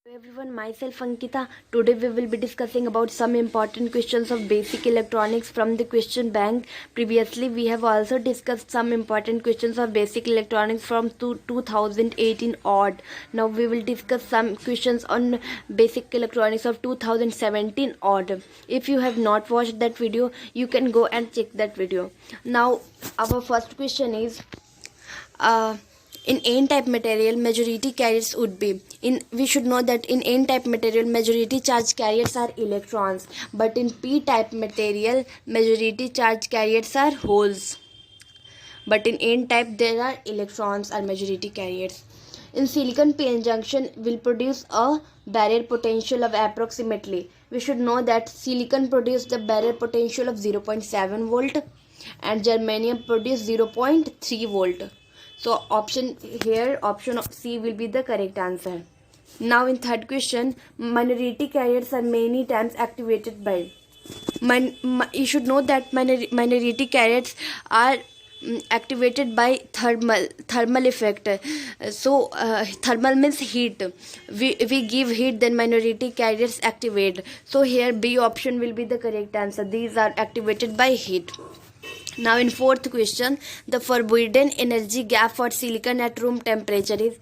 Hello everyone, myself Ankita. Today we will be discussing about some important questions of basic electronics from the question bank. Previously we have also discussed some important questions of basic electronics from 2018 odd. Now we will discuss some questions on basic electronics of 2017 odd. If you have not watched that video, you can go and check that video. Now our first question is in n-type material majority carriers would be we should know that in n-type material majority charge carriers are electrons, but in p-type material majority charge carriers are holes, but in n-type there are electrons are majority carriers. In silicon p-n junction will produce a barrier potential of approximately, we should know that silicon produce the barrier potential of 0.7 volt and germanium produce 0.3 volt. So option C will be the correct answer. Now in third question, minority carriers are many times activated by. You should know that minority carriers are activated by thermal effect. So thermal means heat. We give heat, then minority carriers activate. So here B option will be the correct answer. These are activated by heat. Now in fourth question, the forbidden energy gap for silicon at room temperature is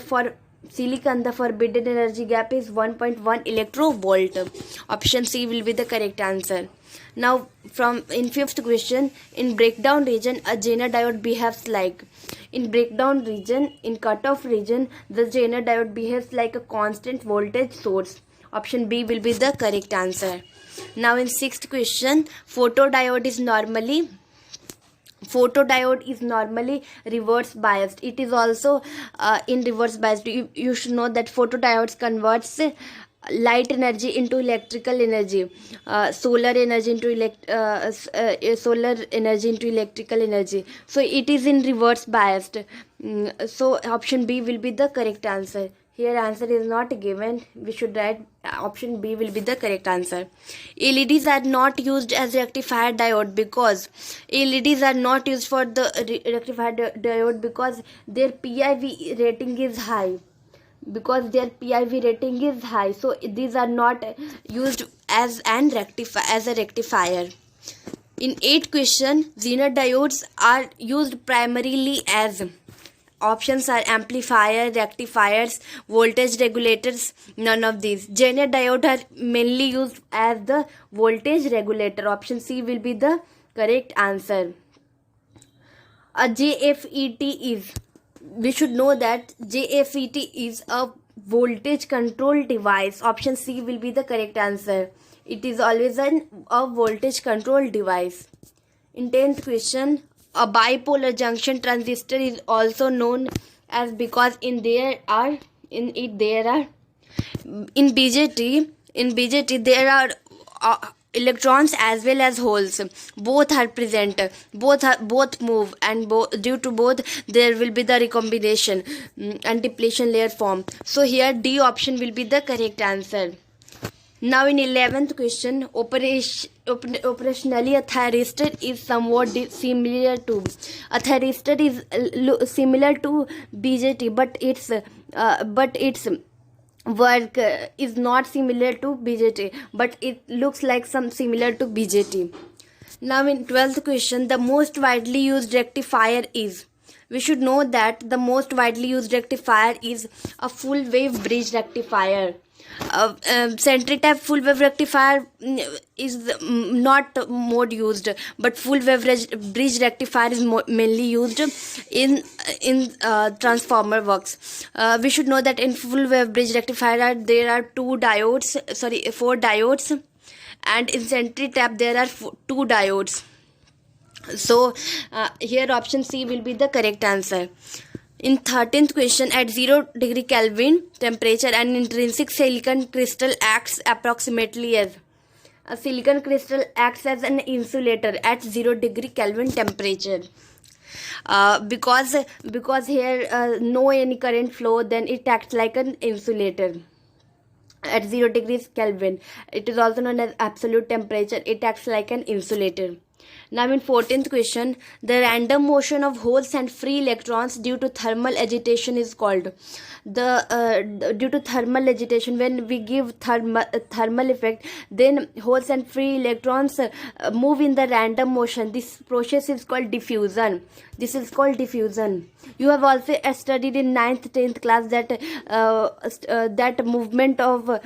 for silicon the forbidden energy gap is 1.1 electrovolt. Option C will be the correct answer. Now from in fifth question, in breakdown region a Zener diode behaves like. In breakdown region, in cutoff region, the Zener diode behaves like a constant voltage source. Option B will be the correct answer. Now in sixth question, photodiode is normally reverse biased. It is also in reverse biased. You should know that photodiodes converts light energy into electrical energy, solar energy into electrical energy. So it is in reverse biased. So option B will be the correct answer. Here answer is not given. We should write option B will be the correct answer. LEDs are not used as rectifier diode because LEDs are not used for the rectifier diode because their PIV rating is high. So these are not used as a rectifier. In 8th question, Zener diodes are used primarily as. Options are amplifier, rectifiers, voltage regulators, none of these. Zener diodes are mainly used as the voltage regulator. Option C will be the correct answer. A JFET is, we should know that JFET is a voltage control device. Option C will be the correct answer. It is always a voltage control device. In 10th question, a bipolar junction transistor is also known as because in BJT there are electrons as well as holes. Both are present. Both move, and due to both there will be the recombination and depletion layer form. So here D option will be the correct answer. Now in 11th question, operationally a thyristor is somewhat similar to. A thyristor is similar to BJT, but its work is not similar to BJT, but it looks like some similar to BJT. Now in 12th question, the most widely used rectifier is. We should know that the most widely used rectifier is a full wave bridge rectifier. Centric type full wave rectifier is not more used, but full wave bridge rectifier is mainly used in transformer works. We should know that in full wave bridge rectifier there are 4 diodes, and in centric tap there are 2 diodes. So here option C will be the correct answer. In 13th question, at 0 degree Kelvin temperature, an intrinsic silicon crystal acts approximately as. A silicon crystal acts as an insulator at 0 degree Kelvin temperature. Because here no any current flow, then it acts like an insulator. At 0 degrees Kelvin, it is also known as absolute temperature. It acts like an insulator. Now in 14th question, the random motion of holes and free electrons due to thermal agitation is called. Due to thermal agitation, when we give thermal effect, then holes and free electrons move in the random motion. This process is called diffusion. This is called diffusion. You have also studied in 9th 10th class that that movement of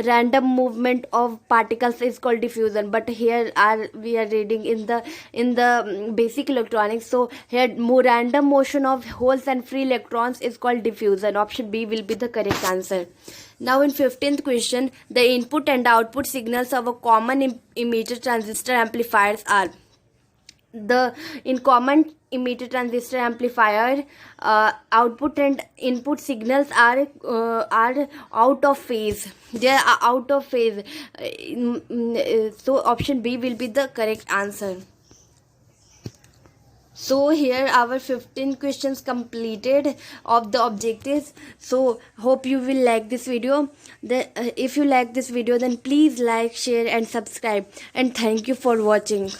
random movement of particles is called diffusion, but here we are reading in the basic electronics. So here random motion of holes and free electrons is called diffusion. Option B will be the correct answer. Now in 15th question, the input and output signals of a common emitter transistor amplifiers are. In common emitter transistor amplifier, output and input signals are out of phase. They are out of phase. So option B will be the correct answer. So here our 15 questions completed of the objectives. So hope you will like this video. If you like this video, then please like, share and subscribe, and thank you for watching.